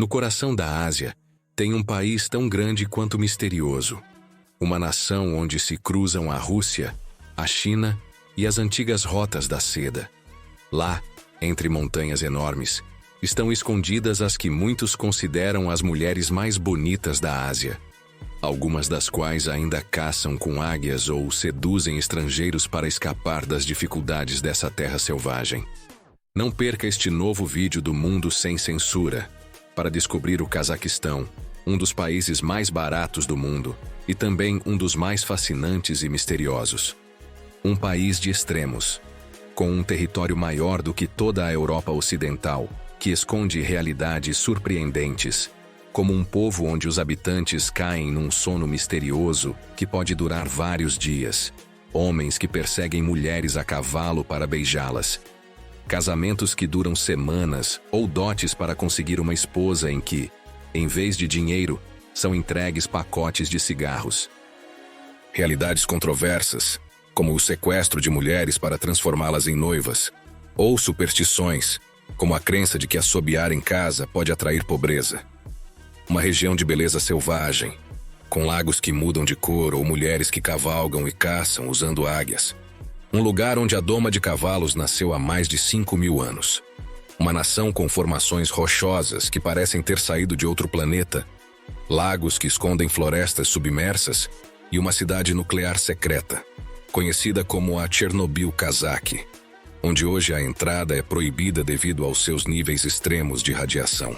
No coração da Ásia, tem um país tão grande quanto misterioso. Uma nação onde se cruzam a Rússia, a China e as antigas rotas da seda. Lá, entre montanhas enormes, estão escondidas as que muitos consideram as mulheres mais bonitas da Ásia. Algumas das quais ainda caçam com águias ou seduzem estrangeiros para escapar das dificuldades dessa terra selvagem. Não perca este novo vídeo do Mundo Sem Censura para descobrir o Cazaquistão, um dos países mais baratos do mundo e também um dos mais fascinantes e misteriosos. Um país de extremos, com um território maior do que toda a Europa Ocidental, que esconde realidades surpreendentes, como um povo onde os habitantes caem num sono misterioso que pode durar vários dias, homens que perseguem mulheres a cavalo para beijá-las, casamentos que duram semanas ou dotes para conseguir uma esposa em que, em vez de dinheiro, são entregues pacotes de cigarros. Realidades controversas, como o sequestro de mulheres para transformá-las em noivas, ou superstições, como a crença de que assobiar em casa pode atrair pobreza. Uma região de beleza selvagem, com lagos que mudam de cor ou mulheres que cavalgam e caçam usando águias. Um lugar onde a doma de cavalos nasceu há mais de 5.000 anos. Uma nação com formações rochosas que parecem ter saído de outro planeta, lagos que escondem florestas submersas e uma cidade nuclear secreta, conhecida como a Chernobyl Kazakh, onde hoje a entrada é proibida devido aos seus níveis extremos de radiação.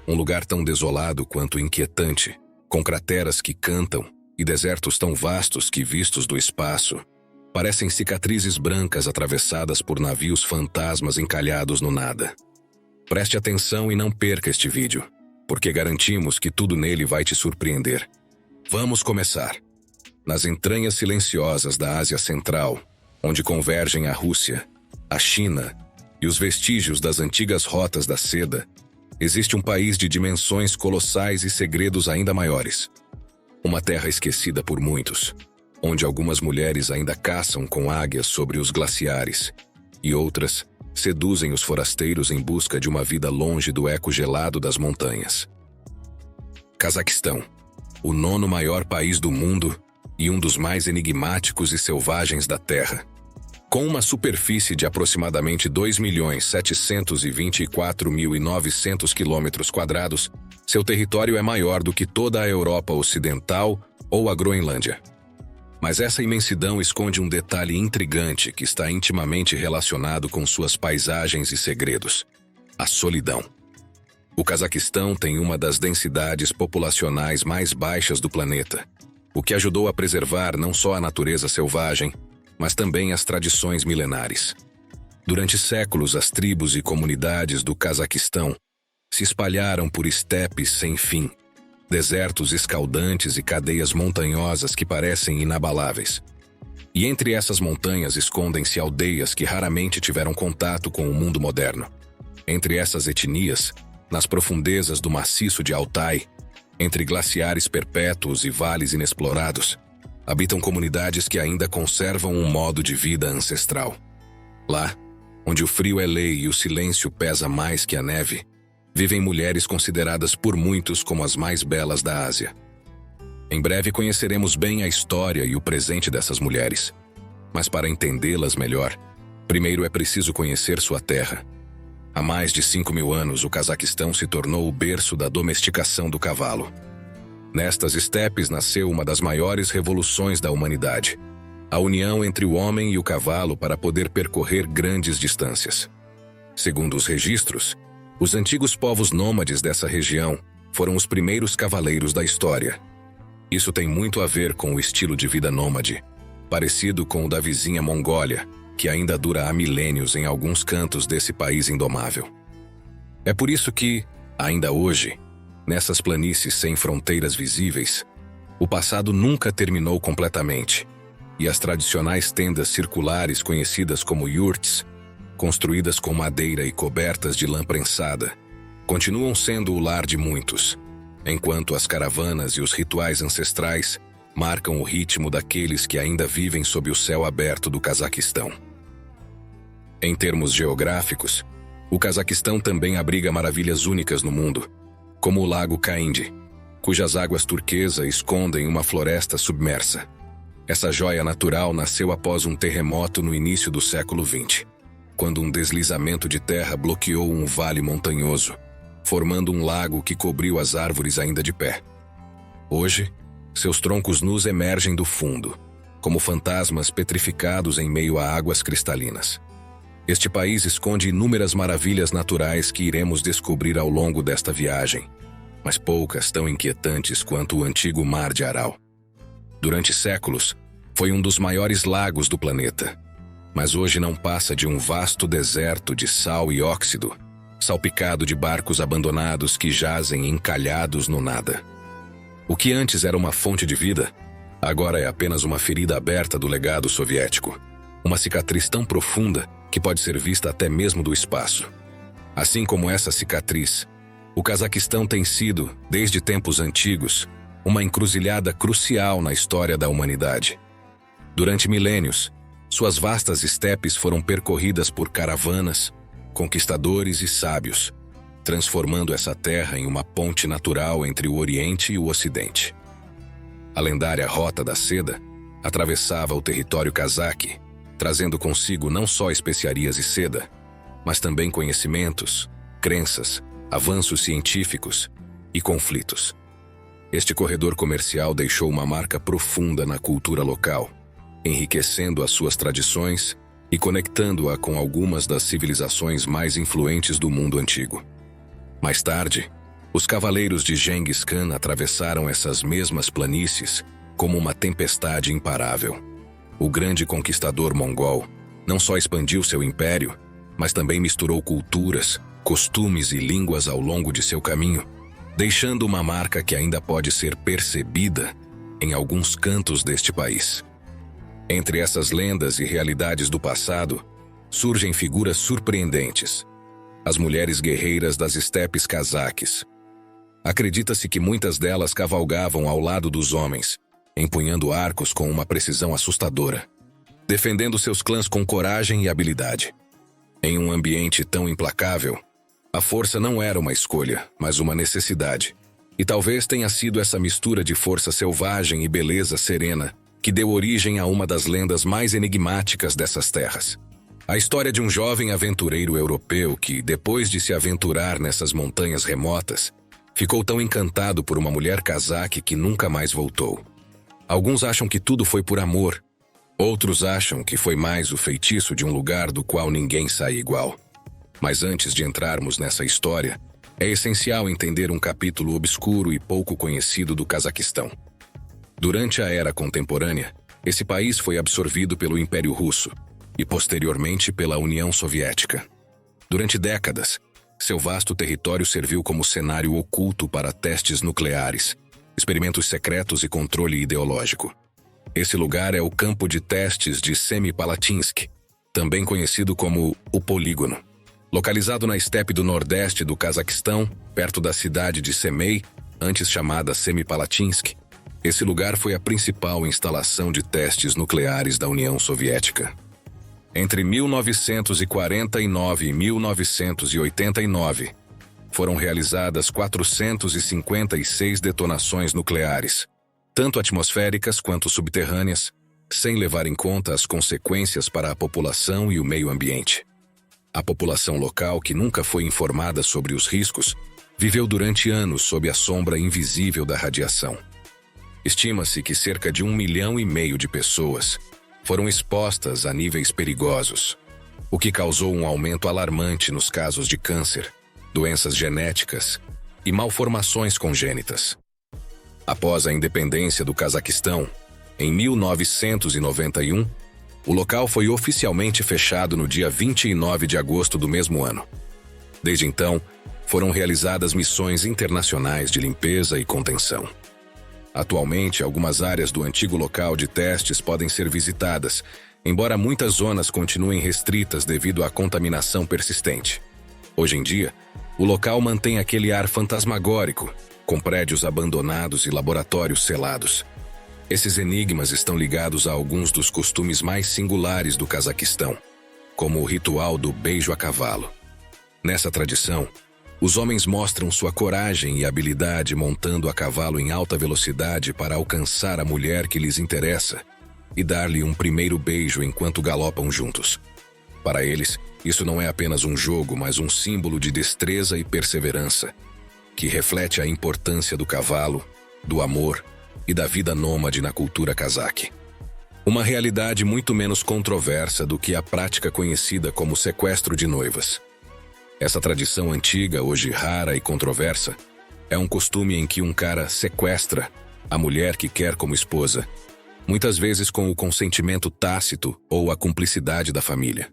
Um lugar tão desolado quanto inquietante, com crateras que cantam e desertos tão vastos que, vistos do espaço, parecem cicatrizes brancas atravessadas por navios fantasmas encalhados no nada. Preste atenção e não perca este vídeo, porque garantimos que tudo nele vai te surpreender. Vamos começar. Nas entranhas silenciosas da Ásia Central, onde convergem a Rússia, a China e os vestígios das antigas rotas da seda, existe um país de dimensões colossais e segredos ainda maiores. Uma terra esquecida por muitos, onde algumas mulheres ainda caçam com águias sobre os glaciares, e outras seduzem os forasteiros em busca de uma vida longe do eco gelado das montanhas. Cazaquistão, o 9º maior país do mundo e um dos mais enigmáticos e selvagens da Terra. Com uma superfície de aproximadamente 2.724.900 km², seu território é maior do que toda a Europa Ocidental ou a Groenlândia. Mas essa imensidão esconde um detalhe intrigante que está intimamente relacionado com suas paisagens e segredos: a solidão. O Cazaquistão tem uma das densidades populacionais mais baixas do planeta, o que ajudou a preservar não só a natureza selvagem, mas também as tradições milenares. Durante séculos, as tribos e comunidades do Cazaquistão se espalharam por estepes sem fim, desertos escaldantes e cadeias montanhosas que parecem inabaláveis. E entre essas montanhas escondem-se aldeias que raramente tiveram contato com o mundo moderno. Entre essas etnias, nas profundezas do maciço de Altai, entre glaciares perpétuos e vales inexplorados, habitam comunidades que ainda conservam um modo de vida ancestral. Lá, onde o frio é lei e o silêncio pesa mais que a neve, vivem mulheres consideradas por muitos como as mais belas da Ásia. Em breve conheceremos bem a história e o presente dessas mulheres. Mas para entendê-las melhor, primeiro é preciso conhecer sua terra. Há mais de 5.000 anos, o Cazaquistão se tornou o berço da domesticação do cavalo. Nestas estepes nasceu uma das maiores revoluções da humanidade: a união entre o homem e o cavalo para poder percorrer grandes distâncias. Segundo os registros, os antigos povos nômades dessa região foram os primeiros cavaleiros da história. Isso tem muito a ver com o estilo de vida nômade, parecido com o da vizinha Mongólia, que ainda dura há milênios em alguns cantos desse país indomável. É por isso que, ainda hoje, nessas planícies sem fronteiras visíveis, o passado nunca terminou completamente, e as tradicionais tendas circulares conhecidas como yurts, construídas com madeira e cobertas de lã prensada, continuam sendo o lar de muitos, enquanto as caravanas e os rituais ancestrais marcam o ritmo daqueles que ainda vivem sob o céu aberto do Cazaquistão. Em termos geográficos, o Cazaquistão também abriga maravilhas únicas no mundo, como o Lago Cainde, cujas águas turquesa escondem uma floresta submersa. Essa joia natural nasceu após um terremoto no início do século XX, quando um deslizamento de terra bloqueou um vale montanhoso, formando um lago que cobriu as árvores ainda de pé. Hoje, seus troncos nus emergem do fundo, como fantasmas petrificados em meio a águas cristalinas. Este país esconde inúmeras maravilhas naturais que iremos descobrir ao longo desta viagem, mas poucas tão inquietantes quanto o antigo Mar de Aral. Durante séculos, foi um dos maiores lagos do planeta, mas hoje não passa de um vasto deserto de sal e óxido, salpicado de barcos abandonados que jazem encalhados no nada. O que antes era uma fonte de vida, agora é apenas uma ferida aberta do legado soviético, uma cicatriz tão profunda que pode ser vista até mesmo do espaço. Assim como essa cicatriz, o Cazaquistão tem sido, desde tempos antigos, uma encruzilhada crucial na história da humanidade. Durante milênios, suas vastas estepes foram percorridas por caravanas, conquistadores e sábios, transformando essa terra em uma ponte natural entre o Oriente e o Ocidente. A lendária Rota da Seda atravessava o território cazaque, trazendo consigo não só especiarias e seda, mas também conhecimentos, crenças, avanços científicos e conflitos. Este corredor comercial deixou uma marca profunda na cultura local, enriquecendo as suas tradições e conectando-a com algumas das civilizações mais influentes do mundo antigo. Mais tarde, os cavaleiros de Genghis Khan atravessaram essas mesmas planícies como uma tempestade imparável. O grande conquistador mongol não só expandiu seu império, mas também misturou culturas, costumes e línguas ao longo de seu caminho, deixando uma marca que ainda pode ser percebida em alguns cantos deste país. Entre essas lendas e realidades do passado, surgem figuras surpreendentes: as mulheres guerreiras das estepes cazaques. Acredita-se que muitas delas cavalgavam ao lado dos homens, empunhando arcos com uma precisão assustadora, defendendo seus clãs com coragem e habilidade. Em um ambiente tão implacável, a força não era uma escolha, mas uma necessidade. E talvez tenha sido essa mistura de força selvagem e beleza serena que deu origem a uma das lendas mais enigmáticas dessas terras. A história de um jovem aventureiro europeu que, depois de se aventurar nessas montanhas remotas, ficou tão encantado por uma mulher cazaque que nunca mais voltou. Alguns acham que tudo foi por amor, outros acham que foi mais o feitiço de um lugar do qual ninguém sai igual. Mas antes de entrarmos nessa história, é essencial entender um capítulo obscuro e pouco conhecido do Cazaquistão. Durante a Era Contemporânea, esse país foi absorvido pelo Império Russo e posteriormente pela União Soviética. Durante décadas, seu vasto território serviu como cenário oculto para testes nucleares, experimentos secretos e controle ideológico. Esse lugar é o campo de testes de Semipalatinsk, também conhecido como o Polígono. Localizado na estepe do nordeste do Cazaquistão, perto da cidade de Semei, antes chamada Semipalatinsk, esse lugar foi a principal instalação de testes nucleares da União Soviética. Entre 1949 e 1989, foram realizadas 456 detonações nucleares, tanto atmosféricas quanto subterrâneas, sem levar em conta as consequências para a população e o meio ambiente. A população local, que nunca foi informada sobre os riscos, viveu durante anos sob a sombra invisível da radiação. Estima-se que cerca de 1,5 milhão de pessoas foram expostas a níveis perigosos, o que causou um aumento alarmante nos casos de câncer, doenças genéticas e malformações congênitas. Após a independência do Cazaquistão, em 1991, o local foi oficialmente fechado no dia 29 de agosto do mesmo ano. Desde então, foram realizadas missões internacionais de limpeza e contenção. Atualmente, algumas áreas do antigo local de testes podem ser visitadas, embora muitas zonas continuem restritas devido à contaminação persistente. Hoje em dia, o local mantém aquele ar fantasmagórico, com prédios abandonados e laboratórios selados. Esses enigmas estão ligados a alguns dos costumes mais singulares do Cazaquistão, como o ritual do beijo a cavalo. Nessa tradição, Os homens mostram sua coragem e habilidade montando a cavalo em alta velocidade para alcançar a mulher que lhes interessa e dar-lhe um primeiro beijo enquanto galopam juntos. Para eles, isso não é apenas um jogo, mas um símbolo de destreza e perseverança, que reflete a importância do cavalo, do amor e da vida nômade na cultura cazaque. Uma realidade muito menos controversa do que a prática conhecida como sequestro de noivas. Essa tradição antiga, hoje rara e controversa, é um costume em que um cara sequestra a mulher que quer como esposa, muitas vezes com o consentimento tácito ou a cumplicidade da família.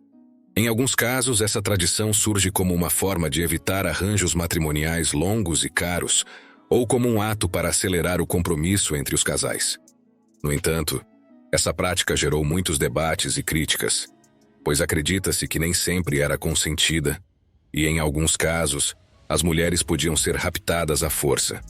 Em alguns casos, essa tradição surge como uma forma de evitar arranjos matrimoniais longos e caros, ou como um ato para acelerar o compromisso entre os casais. No entanto, essa prática gerou muitos debates e críticas, pois acredita-se que nem sempre era consentida, e em alguns casos, as mulheres podiam ser raptadas à força.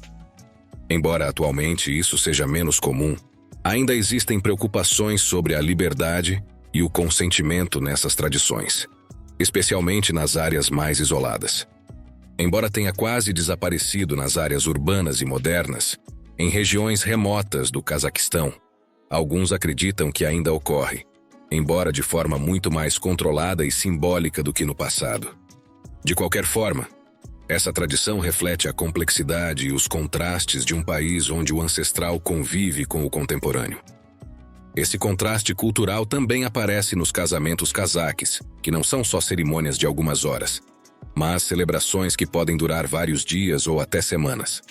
Embora atualmente isso seja menos comum, ainda existem preocupações sobre a liberdade e o consentimento nessas tradições, especialmente nas áreas mais isoladas. Embora tenha quase desaparecido nas áreas urbanas e modernas, em regiões remotas do Cazaquistão, alguns acreditam que ainda ocorre, embora de forma muito mais controlada e simbólica do que no passado. De qualquer forma, essa tradição reflete a complexidade e os contrastes de um país onde o ancestral convive com o contemporâneo. Esse contraste cultural também aparece nos casamentos cazaques, que não são só cerimônias de algumas horas, mas celebrações que podem durar vários dias ou até semanas.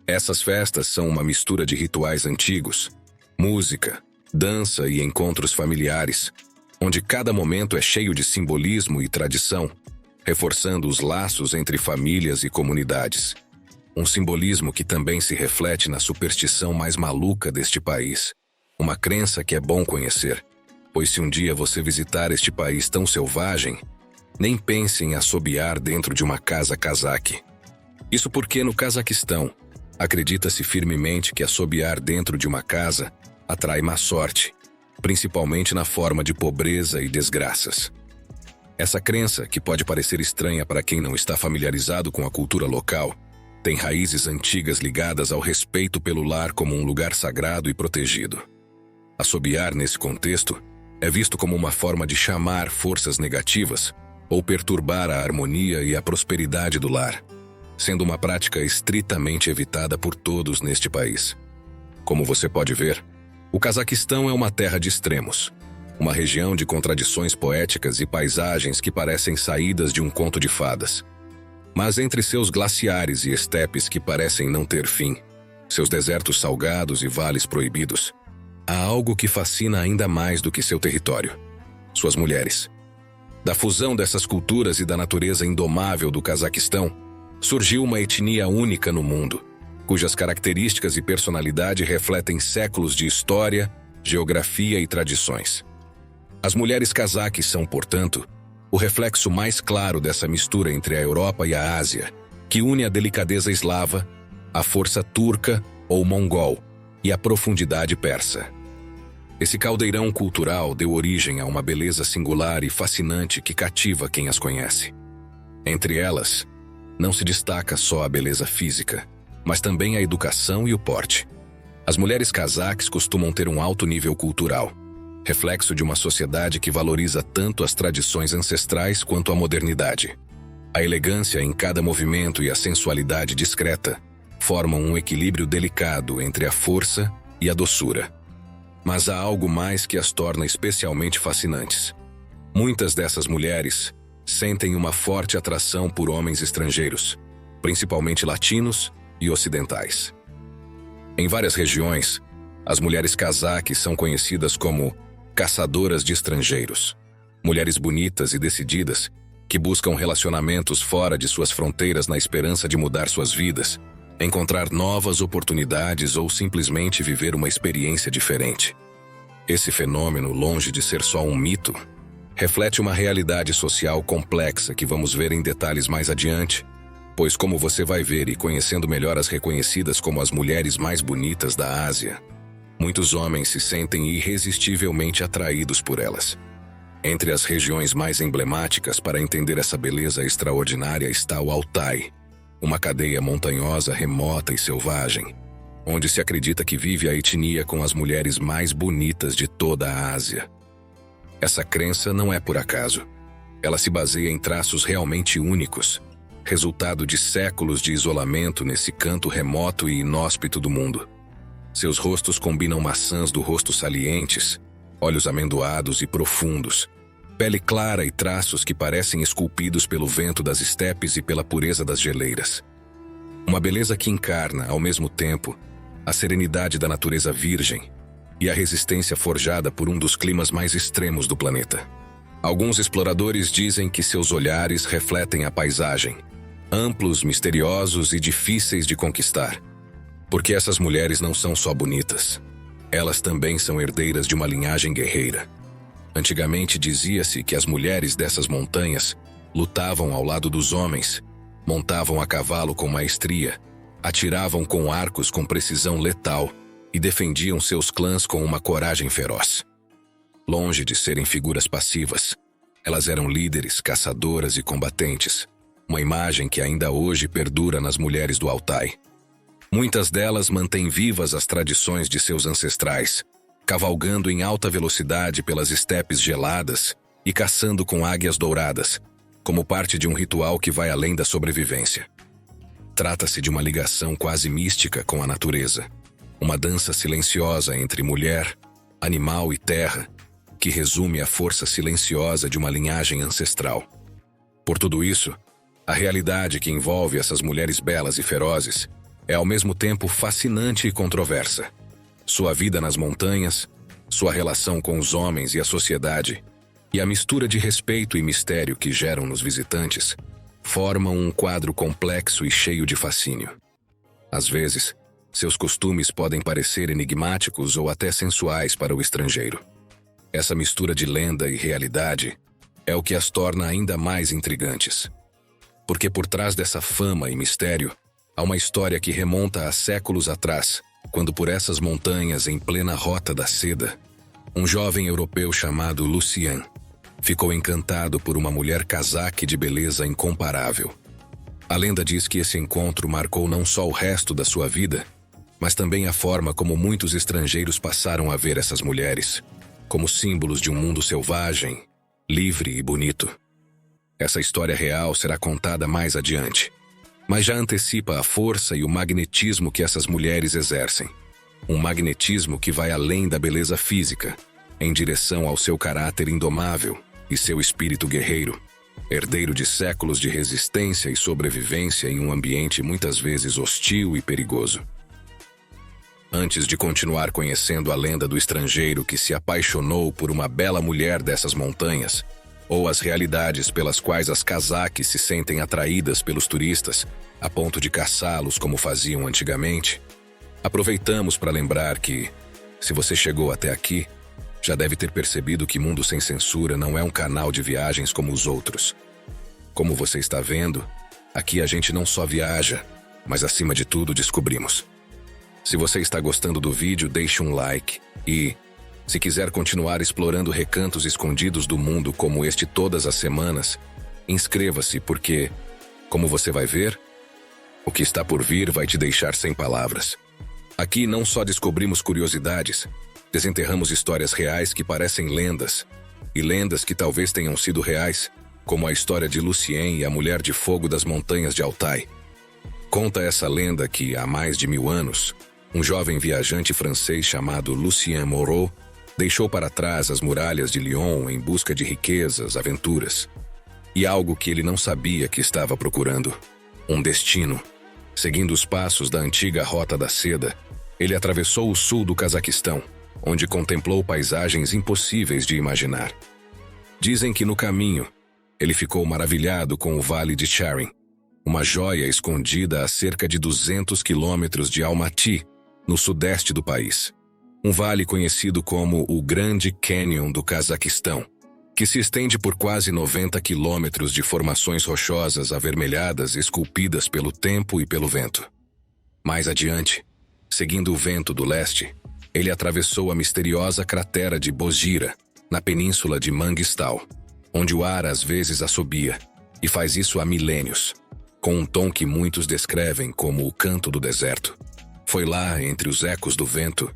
Essas festas são uma mistura de rituais antigos, música, dança e encontros familiares, onde cada momento é cheio de simbolismo e tradição, reforçando os laços entre famílias e comunidades. Um simbolismo que também se reflete na superstição mais maluca deste país, uma crença que é bom conhecer, pois se um dia você visitar este país tão selvagem, nem pense em assobiar dentro de uma casa cazaque. Isso porque no Cazaquistão, acredita-se firmemente que assobiar dentro de uma casa atrai má sorte, principalmente na forma de pobreza e desgraças. Essa crença, que pode parecer estranha para quem não está familiarizado com a cultura local, tem raízes antigas ligadas ao respeito pelo lar como um lugar sagrado e protegido. Assobiar, nesse contexto, é visto como uma forma de chamar forças negativas ou perturbar a harmonia e a prosperidade do lar, sendo uma prática estritamente evitada por todos neste país. Como você pode ver, o Cazaquistão é uma terra de extremos, uma região de contradições poéticas e paisagens que parecem saídas de um conto de fadas. Mas entre seus glaciares e estepes que parecem não ter fim, seus desertos salgados e vales proibidos, há algo que fascina ainda mais do que seu território: suas mulheres. Da fusão dessas culturas e da natureza indomável do Cazaquistão, surgiu uma etnia única no mundo, cujas características e personalidade refletem séculos de história, geografia e tradições. As mulheres cazaques são, portanto, o reflexo mais claro dessa mistura entre a Europa e a Ásia, que une a delicadeza eslava, a força turca ou mongol e a profundidade persa. Esse caldeirão cultural deu origem a uma beleza singular e fascinante que cativa quem as conhece. Entre elas, não se destaca só a beleza física, mas também a educação e o porte. As mulheres cazaques costumam ter um alto nível cultural, reflexo de uma sociedade que valoriza tanto as tradições ancestrais quanto a modernidade. A elegância em cada movimento e a sensualidade discreta formam um equilíbrio delicado entre a força e a doçura. Mas há algo mais que as torna especialmente fascinantes. Muitas dessas mulheres sentem uma forte atração por homens estrangeiros, principalmente latinos e ocidentais. Em várias regiões, as mulheres cazaques são conhecidas como caçadoras de estrangeiros, mulheres bonitas e decididas que buscam relacionamentos fora de suas fronteiras na esperança de mudar suas vidas, encontrar novas oportunidades ou simplesmente viver uma experiência diferente. Esse fenômeno, longe de ser só um mito, reflete uma realidade social complexa que vamos ver em detalhes mais adiante, pois, como você vai ver e conhecendo melhor as reconhecidas como as mulheres mais bonitas da Ásia, muitos homens se sentem irresistivelmente atraídos por elas. Entre as regiões mais emblemáticas para entender essa beleza extraordinária está o Altai, uma cadeia montanhosa remota e selvagem, onde se acredita que vive a etnia com as mulheres mais bonitas de toda a Ásia. Essa crença não é por acaso. Ela se baseia em traços realmente únicos, resultado de séculos de isolamento nesse canto remoto e inóspito do mundo. Seus rostos combinam maçãs do rosto salientes, olhos amendoados e profundos, pele clara e traços que parecem esculpidos pelo vento das estepes e pela pureza das geleiras. Uma beleza que encarna, ao mesmo tempo, a serenidade da natureza virgem e a resistência forjada por um dos climas mais extremos do planeta. Alguns exploradores dizem que seus olhares refletem a paisagem, amplos, misteriosos e difíceis de conquistar. Porque essas mulheres não são só bonitas. Elas também são herdeiras de uma linhagem guerreira. Antigamente dizia-se que as mulheres dessas montanhas lutavam ao lado dos homens, montavam a cavalo com maestria, atiravam com arcos com precisão letal e defendiam seus clãs com uma coragem feroz. Longe de serem figuras passivas, elas eram líderes, caçadoras e combatentes, uma imagem que ainda hoje perdura nas mulheres do Altai. Muitas delas mantêm vivas as tradições de seus ancestrais, cavalgando em alta velocidade pelas estepes geladas e caçando com águias douradas, como parte de um ritual que vai além da sobrevivência. Trata-se de uma ligação quase mística com a natureza, uma dança silenciosa entre mulher, animal e terra, que resume a força silenciosa de uma linhagem ancestral. Por tudo isso, a realidade que envolve essas mulheres belas e ferozes é ao mesmo tempo fascinante e controversa. Sua vida nas montanhas, sua relação com os homens e a sociedade, e a mistura de respeito e mistério que geram nos visitantes, formam um quadro complexo e cheio de fascínio. Às vezes, seus costumes podem parecer enigmáticos ou até sensuais para o estrangeiro. Essa mistura de lenda e realidade é o que as torna ainda mais intrigantes. Porque por trás dessa fama e mistério, há uma história que remonta a séculos atrás, quando por essas montanhas em plena Rota da Seda, um jovem europeu chamado Lucien ficou encantado por uma mulher cazaque de beleza incomparável. A lenda diz que esse encontro marcou não só o resto da sua vida, mas também a forma como muitos estrangeiros passaram a ver essas mulheres, como símbolos de um mundo selvagem, livre e bonito. Essa história real será contada mais adiante, mas já antecipa a força e o magnetismo que essas mulheres exercem. Um magnetismo que vai além da beleza física, em direção ao seu caráter indomável e seu espírito guerreiro, herdeiro de séculos de resistência e sobrevivência em um ambiente muitas vezes hostil e perigoso. Antes de continuar conhecendo a lenda do estrangeiro que se apaixonou por uma bela mulher dessas montanhas, ou as realidades pelas quais as cazaques se sentem atraídas pelos turistas, a ponto de caçá-los como faziam antigamente, aproveitamos para lembrar que, se você chegou até aqui, já deve ter percebido que Mundo Sem Censura não é um canal de viagens como os outros. Como você está vendo, aqui a gente não só viaja, mas acima de tudo descobrimos. Se você está gostando do vídeo, deixe um like e, se quiser continuar explorando recantos escondidos do mundo como este todas as semanas, inscreva-se porque, como você vai ver, o que está por vir vai te deixar sem palavras. Aqui não só descobrimos curiosidades, desenterramos histórias reais que parecem lendas, e lendas que talvez tenham sido reais, como a história de Lucien e a Mulher de Fogo das Montanhas de Altai. Conta essa lenda que, há mais de 1000 anos, um jovem viajante francês chamado Lucien Moreau deixou para trás as muralhas de Lyon em busca de riquezas, aventuras. E algo que ele não sabia que estava procurando. Um destino. Seguindo os passos da antiga Rota da Seda, ele atravessou o sul do Cazaquistão, onde contemplou paisagens impossíveis de imaginar. Dizem que no caminho, ele ficou maravilhado com o Vale de Charin, uma joia escondida a cerca de 200 quilômetros de Almaty, no sudeste do país. Um vale conhecido como o Grande Canyon do Cazaquistão, que se estende por quase 90 quilômetros de formações rochosas avermelhadas esculpidas pelo tempo e pelo vento. Mais adiante, seguindo o vento do leste, ele atravessou a misteriosa cratera de Bozira, na península de Mangistau, onde o ar às vezes assobia, e faz isso há milênios. com um tom que muitos descrevem como o canto do deserto. Foi lá, entre os ecos do vento,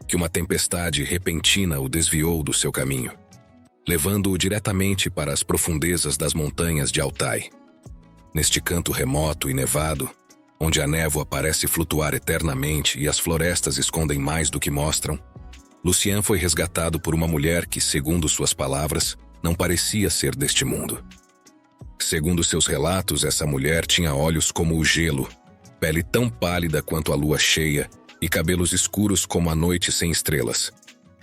que uma tempestade repentina o desviou do seu caminho, levando-o diretamente para as profundezas das montanhas de Altai. Neste canto remoto e nevado, onde a névoa parece flutuar eternamente e as florestas escondem mais do que mostram, Lucien foi resgatado por uma mulher que, segundo suas palavras, não parecia ser deste mundo. Segundo seus relatos, essa mulher tinha olhos como o gelo, pele tão pálida quanto a lua cheia e cabelos escuros como a noite sem estrelas.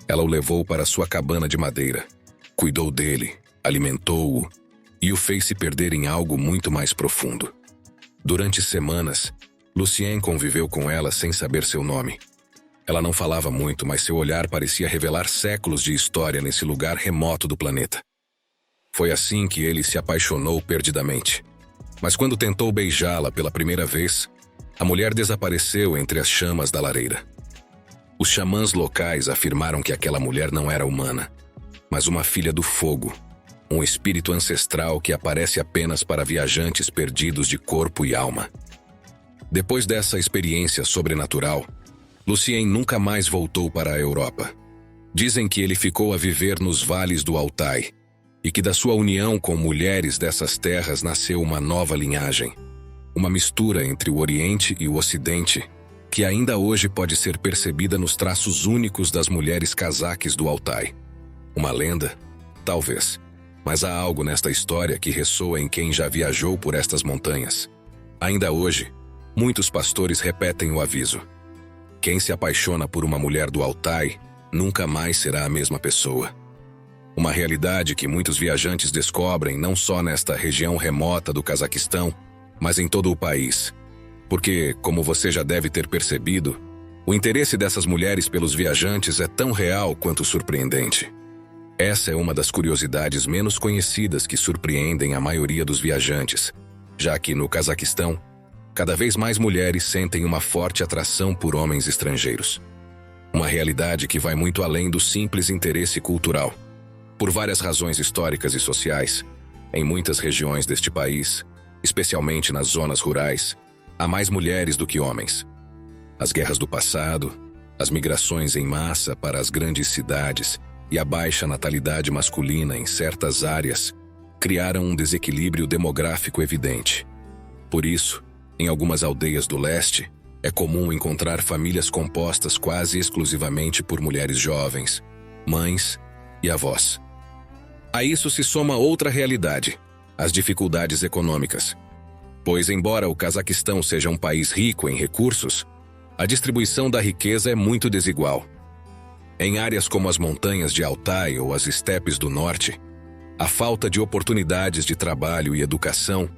Ela o levou para sua cabana de madeira, cuidou dele, alimentou-o e o fez se perder em algo muito mais profundo. Durante semanas, Lucien conviveu com ela sem saber seu nome. Ela não falava muito, mas seu olhar parecia revelar séculos de história nesse lugar remoto do planeta. Foi assim que ele se apaixonou perdidamente. Mas quando tentou beijá-la pela primeira vez, a mulher desapareceu entre as chamas da lareira. Os xamãs locais afirmaram que aquela mulher não era humana, mas uma filha do fogo, um espírito ancestral que aparece apenas para viajantes perdidos de corpo e alma. Depois dessa experiência sobrenatural, Lucien nunca mais voltou para a Europa. Dizem que ele ficou a viver nos vales do Altai, e que da sua união com mulheres dessas terras nasceu uma nova linhagem, uma mistura entre o Oriente e o Ocidente, que ainda hoje pode ser percebida nos traços únicos das mulheres cazaques do Altai. Uma lenda? Talvez. Mas há algo nesta história que ressoa em quem já viajou por estas montanhas. Ainda hoje, muitos pastores repetem o aviso. Quem se apaixona por uma mulher do Altai nunca mais será a mesma pessoa. Uma realidade que muitos viajantes descobrem não só nesta região remota do Cazaquistão, mas em todo o país. Porque, como você já deve ter percebido, o interesse dessas mulheres pelos viajantes é tão real quanto surpreendente. Essa é uma das curiosidades menos conhecidas que surpreendem a maioria dos viajantes, já que, no Cazaquistão, cada vez mais mulheres sentem uma forte atração por homens estrangeiros. Uma realidade que vai muito além do simples interesse cultural. Por várias razões históricas e sociais, em muitas regiões deste país, especialmente nas zonas rurais, há mais mulheres do que homens. As guerras do passado, as migrações em massa para as grandes cidades e a baixa natalidade masculina em certas áreas criaram um desequilíbrio demográfico evidente. Por isso, em algumas aldeias do leste, é comum encontrar famílias compostas quase exclusivamente por mulheres jovens, mães e avós. A isso se soma outra realidade, as dificuldades econômicas. Pois, embora o Cazaquistão seja um país rico em recursos, a distribuição da riqueza é muito desigual. Em áreas como as montanhas de Altai ou as estepes do norte, a falta de oportunidades de trabalho e educação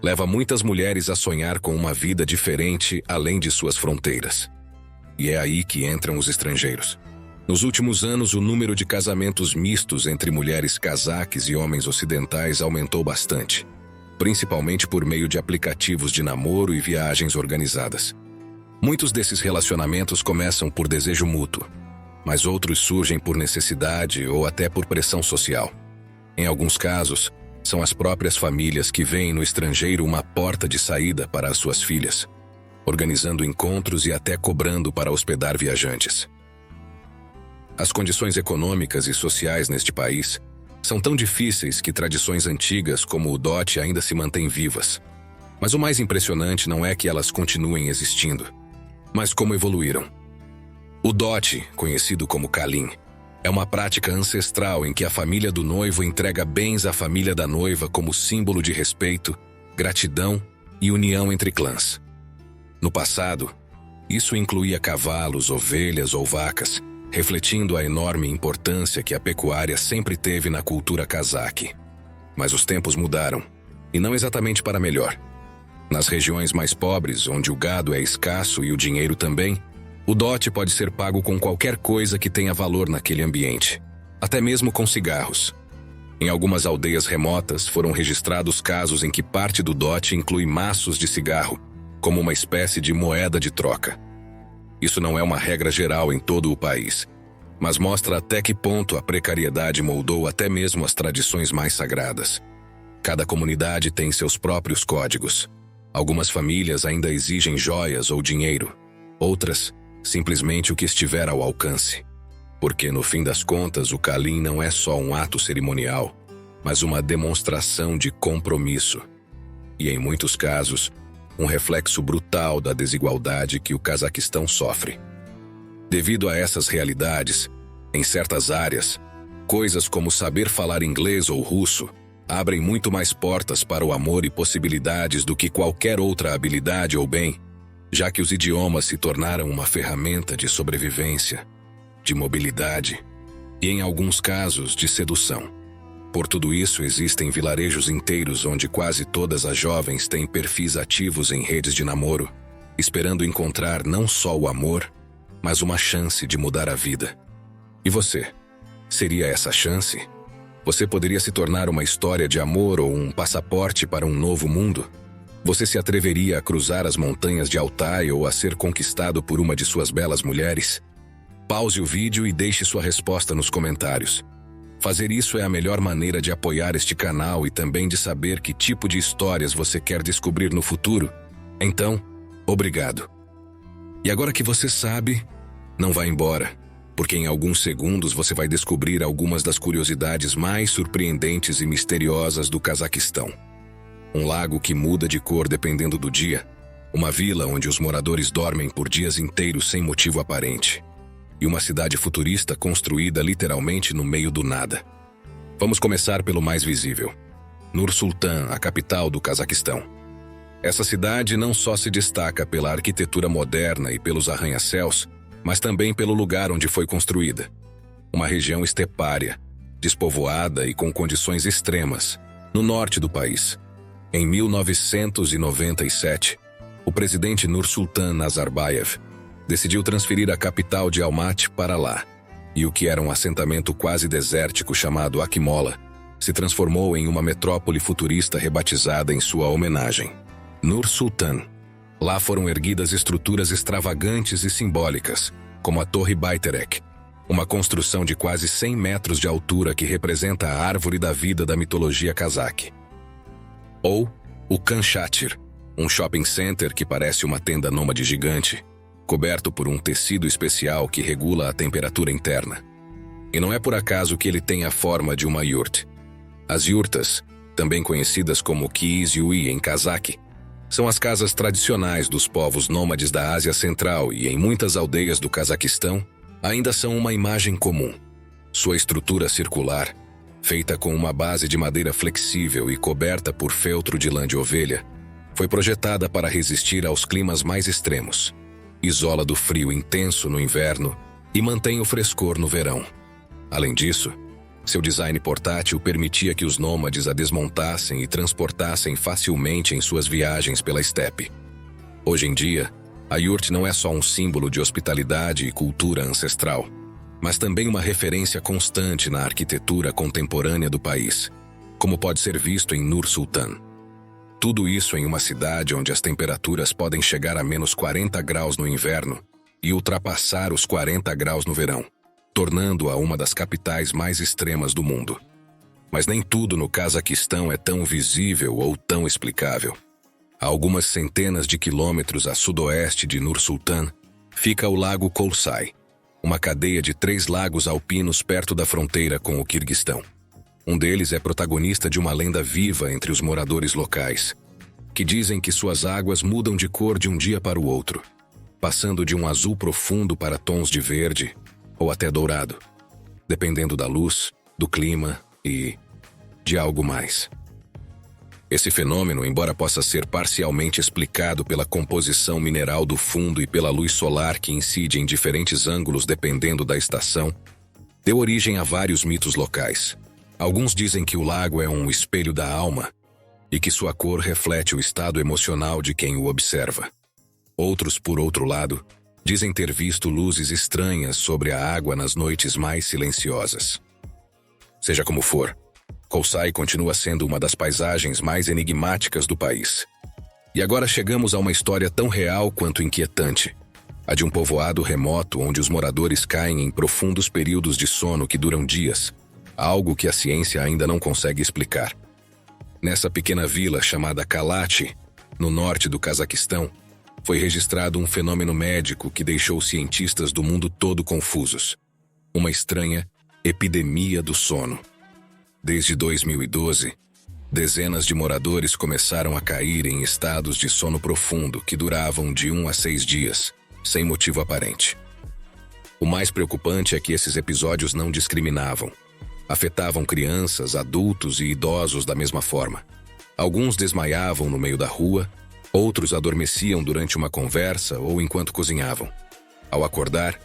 leva muitas mulheres a sonhar com uma vida diferente além de suas fronteiras. E é aí que entram os estrangeiros. Nos últimos anos, o número de casamentos mistos entre mulheres cazaques e homens ocidentais aumentou bastante, principalmente por meio de aplicativos de namoro e viagens organizadas. Muitos desses relacionamentos começam por desejo mútuo, mas outros surgem por necessidade ou até por pressão social. Em alguns casos, são as próprias famílias que veem no estrangeiro uma porta de saída para as suas filhas, organizando encontros e até cobrando para hospedar viajantes. As condições econômicas e sociais neste país são tão difíceis que tradições antigas como o dote ainda se mantêm vivas. Mas o mais impressionante não é que elas continuem existindo, mas como evoluíram. O dote, conhecido como Kalim, é uma prática ancestral em que a família do noivo entrega bens à família da noiva como símbolo de respeito, gratidão e união entre clãs. No passado, isso incluía cavalos, ovelhas ou vacas, refletindo a enorme importância que a pecuária sempre teve na cultura cazaque. Mas os tempos mudaram, e não exatamente para melhor. Nas regiões mais pobres, onde o gado é escasso e o dinheiro também, o dote pode ser pago com qualquer coisa que tenha valor naquele ambiente, até mesmo com cigarros. Em algumas aldeias remotas foram registrados casos em que parte do dote inclui maços de cigarro, como uma espécie de moeda de troca. Isso não é uma regra geral em todo o país, mas mostra até que ponto a precariedade moldou até mesmo as tradições mais sagradas. Cada comunidade tem seus próprios códigos, Algumas famílias ainda exigem joias ou dinheiro, outras, simplesmente o que estiver ao alcance. Porque, no fim das contas, o Kalim não é só um ato cerimonial, mas uma demonstração de compromisso. E, em muitos casos, um reflexo brutal da desigualdade que o Cazaquistão sofre. Devido a essas realidades, em certas áreas, coisas como saber falar inglês ou russo abrem muito mais portas para o amor e possibilidades do que qualquer outra habilidade ou bem, já que os idiomas se tornaram uma ferramenta de sobrevivência, de mobilidade e, em alguns casos, de sedução. Por tudo isso, existem vilarejos inteiros onde quase todas as jovens têm perfis ativos em redes de namoro, esperando encontrar não só o amor, mas uma chance de mudar a vida. E você? Seria essa chance? Você poderia se tornar uma história de amor ou um passaporte para um novo mundo? Você se atreveria a cruzar as montanhas de Altai ou a ser conquistado por uma de suas belas mulheres? Pause o vídeo e deixe sua resposta nos comentários. Fazer isso é a melhor maneira de apoiar este canal e também de saber que tipo de histórias você quer descobrir no futuro. Então, obrigado. E agora que você sabe, não vá embora, porque em alguns segundos você vai descobrir algumas das curiosidades mais surpreendentes e misteriosas do Cazaquistão. Um lago que muda de cor dependendo do dia, uma vila onde os moradores dormem por dias inteiros sem motivo aparente, e uma cidade futurista construída literalmente no meio do nada. Vamos começar pelo mais visível. Nur-Sultan, a capital do Cazaquistão. Essa cidade não só se destaca pela arquitetura moderna e pelos arranha-céus, mas também pelo lugar onde foi construída. Uma região estepária, despovoada e com condições extremas, no norte do país. Em 1997, o presidente Nur-Sultan Nazarbayev decidiu transferir a capital de Almaty para lá, e o que era um assentamento quase desértico chamado Akmola se transformou em uma metrópole futurista rebatizada em sua homenagem. Nur-Sultan. Lá foram erguidas estruturas extravagantes e simbólicas, como a Torre Bayterek, uma construção de quase 100 metros de altura que representa a árvore da vida da mitologia cazaque. Ou o Khan Shatyr, um shopping center que parece uma tenda nômade gigante, coberto por um tecido especial que regula a temperatura interna. E não é por acaso que ele tem a forma de uma yurt. As yurtas, também conhecidas como Kiz Yui em cazaque, são as casas tradicionais dos povos nômades da Ásia Central e em muitas aldeias do Cazaquistão ainda são uma imagem comum. Sua estrutura circular, feita com uma base de madeira flexível e coberta por feltro de lã de ovelha, foi projetada para resistir aos climas mais extremos. Isola do frio intenso no inverno e mantém o frescor no verão. Além disso, seu design portátil permitia que os nômades a desmontassem e transportassem facilmente em suas viagens pela estepe. Hoje em dia, a yurt não é só um símbolo de hospitalidade e cultura ancestral, mas também uma referência constante na arquitetura contemporânea do país, como pode ser visto em Nur-Sultan. Tudo isso em uma cidade onde as temperaturas podem chegar a menos 40 graus no inverno e ultrapassar os 40 graus no verão, tornando-a uma das capitais mais extremas do mundo. Mas nem tudo no Cazaquistão é tão visível ou tão explicável. A algumas centenas de quilômetros a sudoeste de Nur-Sultan fica o Lago Kolsay, uma cadeia de 3 lagos alpinos perto da fronteira com o Quirguistão. Um deles é protagonista de uma lenda viva entre os moradores locais, que dizem que suas águas mudam de cor de um dia para o outro, passando de um azul profundo para tons de verde ou até dourado, dependendo da luz, do clima e de algo mais. Esse fenômeno, embora possa ser parcialmente explicado pela composição mineral do fundo e pela luz solar que incide em diferentes ângulos dependendo da estação, deu origem a vários mitos locais. Alguns dizem que o lago é um espelho da alma e que sua cor reflete o estado emocional de quem o observa. Outros, por outro lado, dizem ter visto luzes estranhas sobre a água nas noites mais silenciosas. Seja como for, Kolsay continua sendo uma das paisagens mais enigmáticas do país. E agora chegamos a uma história tão real quanto inquietante, a de um povoado remoto onde os moradores caem em profundos períodos de sono que duram dias, algo que a ciência ainda não consegue explicar. Nessa pequena vila chamada Kalatchi, no norte do Cazaquistão, foi registrado um fenômeno médico que deixou cientistas do mundo todo confusos. Uma estranha epidemia do sono. Desde 2012, dezenas de moradores começaram a cair em estados de sono profundo que duravam de 1 a 6 dias, sem motivo aparente. O mais preocupante é que esses episódios não discriminavam. Afetavam crianças, adultos e idosos da mesma forma. Alguns desmaiavam no meio da rua, outros adormeciam durante uma conversa ou enquanto cozinhavam. Ao acordar,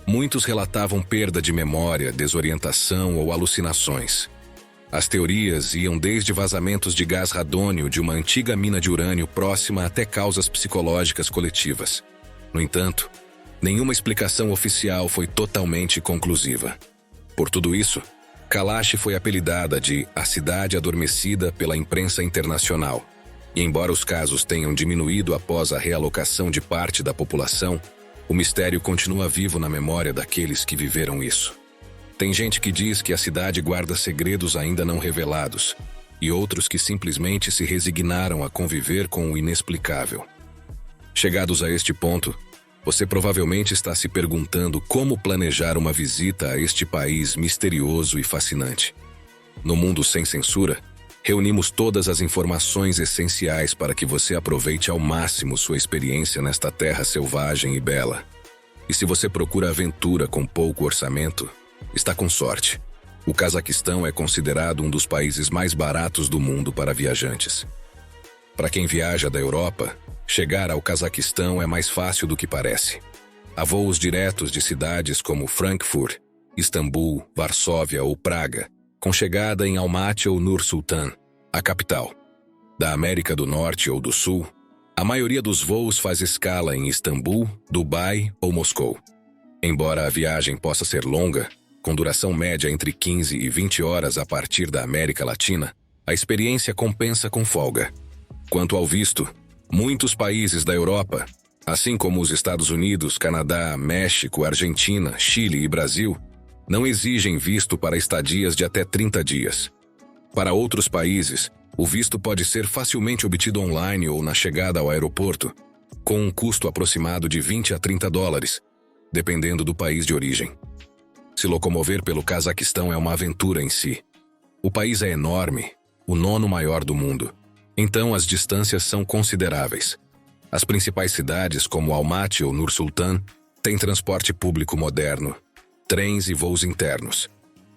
muitos relatavam perda de memória, desorientação ou alucinações. As teorias iam desde vazamentos de gás radônio de uma antiga mina de urânio próxima até causas psicológicas coletivas. No entanto, nenhuma explicação oficial foi totalmente conclusiva. Por tudo isso, Kalash foi apelidada de a cidade adormecida pela imprensa internacional. E embora os casos tenham diminuído após a realocação de parte da população, o mistério continua vivo na memória daqueles que viveram isso. Tem gente que diz que a cidade guarda segredos ainda não revelados, e outros que simplesmente se resignaram a conviver com o inexplicável. Chegados a este ponto, você provavelmente está se perguntando como planejar uma visita a este país misterioso e fascinante. No Mundo Sem Censura, reunimos todas as informações essenciais para que você aproveite ao máximo sua experiência nesta terra selvagem e bela. E se você procura aventura com pouco orçamento, está com sorte. O Cazaquistão é considerado um dos países mais baratos do mundo para viajantes. Para quem viaja da Europa, chegar ao Cazaquistão é mais fácil do que parece. Há voos diretos de cidades como Frankfurt, Istambul, Varsóvia ou Praga, com chegada em Almaty ou Nur-Sultan, a capital. Da América do Norte ou do Sul, a maioria dos voos faz escala em Istambul, Dubai ou Moscou. Embora a viagem possa ser longa, com duração média entre 15 e 20 horas a partir da América Latina, a experiência compensa com folga. Quanto ao visto, muitos países da Europa, assim como os Estados Unidos, Canadá, México, Argentina, Chile e Brasil, não exigem visto para estadias de até 30 dias. Para outros países, o visto pode ser facilmente obtido online ou na chegada ao aeroporto, com um custo aproximado de 20 a 30 dólares, dependendo do país de origem. Se locomover pelo Cazaquistão é uma aventura em si. O país é enorme, o 9º maior do mundo. Então as distâncias são consideráveis. As principais cidades, como Almaty ou Nur-Sultan, têm transporte público moderno, trens e voos internos.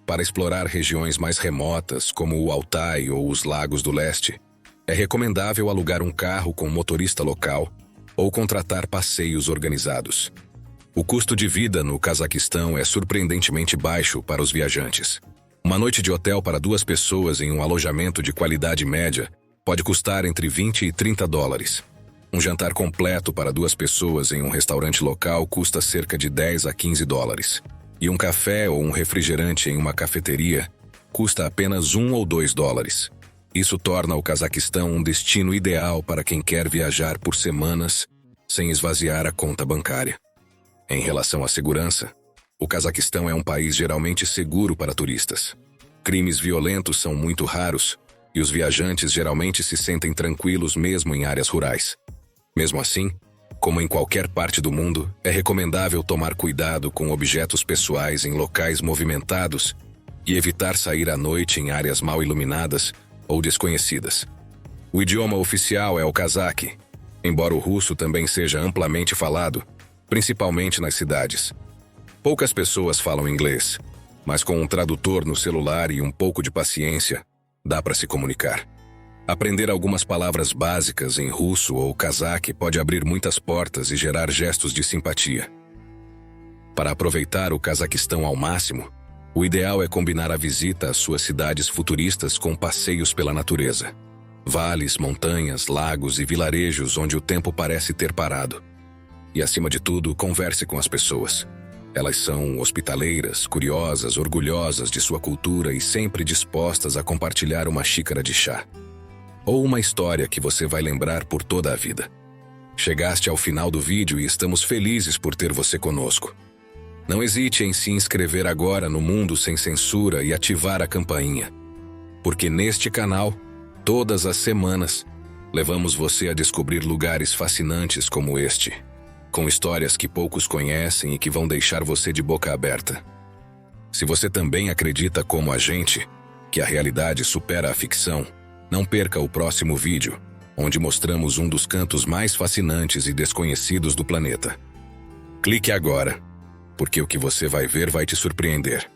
Para explorar regiões mais remotas, como o Altai ou os Lagos do Leste, é recomendável alugar um carro com motorista local ou contratar passeios organizados. O custo de vida no Cazaquistão é surpreendentemente baixo para os viajantes. Uma noite de hotel para 2 pessoas em um alojamento de qualidade média pode custar entre 20 e 30 dólares. Um jantar completo para 2 pessoas em um restaurante local custa cerca de 10 a 15 dólares. E um café ou um refrigerante em uma cafeteria custa apenas 1 ou 2 dólares. Isso torna o Cazaquistão um destino ideal para quem quer viajar por semanas sem esvaziar a conta bancária. Em relação à segurança, o Cazaquistão é um país geralmente seguro para turistas. Crimes violentos são muito raros e os viajantes geralmente se sentem tranquilos mesmo em áreas rurais. Mesmo assim, como em qualquer parte do mundo, é recomendável tomar cuidado com objetos pessoais em locais movimentados e evitar sair à noite em áreas mal iluminadas ou desconhecidas. O idioma oficial é o cazaque, embora o russo também seja amplamente falado, principalmente nas cidades. Poucas pessoas falam inglês, mas com um tradutor no celular e um pouco de paciência, dá para se comunicar. Aprender algumas palavras básicas em russo ou cazaque pode abrir muitas portas e gerar gestos de simpatia. Para aproveitar o Cazaquistão ao máximo, o ideal é combinar a visita às suas cidades futuristas com passeios pela natureza. Vales, montanhas, lagos e vilarejos onde o tempo parece ter parado. E, acima de tudo, converse com as pessoas. Elas são hospitaleiras, curiosas, orgulhosas de sua cultura e sempre dispostas a compartilhar uma xícara de chá. Ou uma história que você vai lembrar por toda a vida. Chegaste ao final do vídeo e estamos felizes por ter você conosco. Não hesite em se inscrever agora no Mundo Sem Censura e ativar a campainha. Porque neste canal, todas as semanas, Levamos você a descobrir lugares fascinantes como este, com histórias que poucos conhecem e que vão deixar você de boca aberta. Se você também acredita como a gente, que a realidade supera a ficção, não perca o próximo vídeo, onde mostramos um dos cantos mais fascinantes e desconhecidos do planeta. Clique agora, porque o que você vai ver vai te surpreender.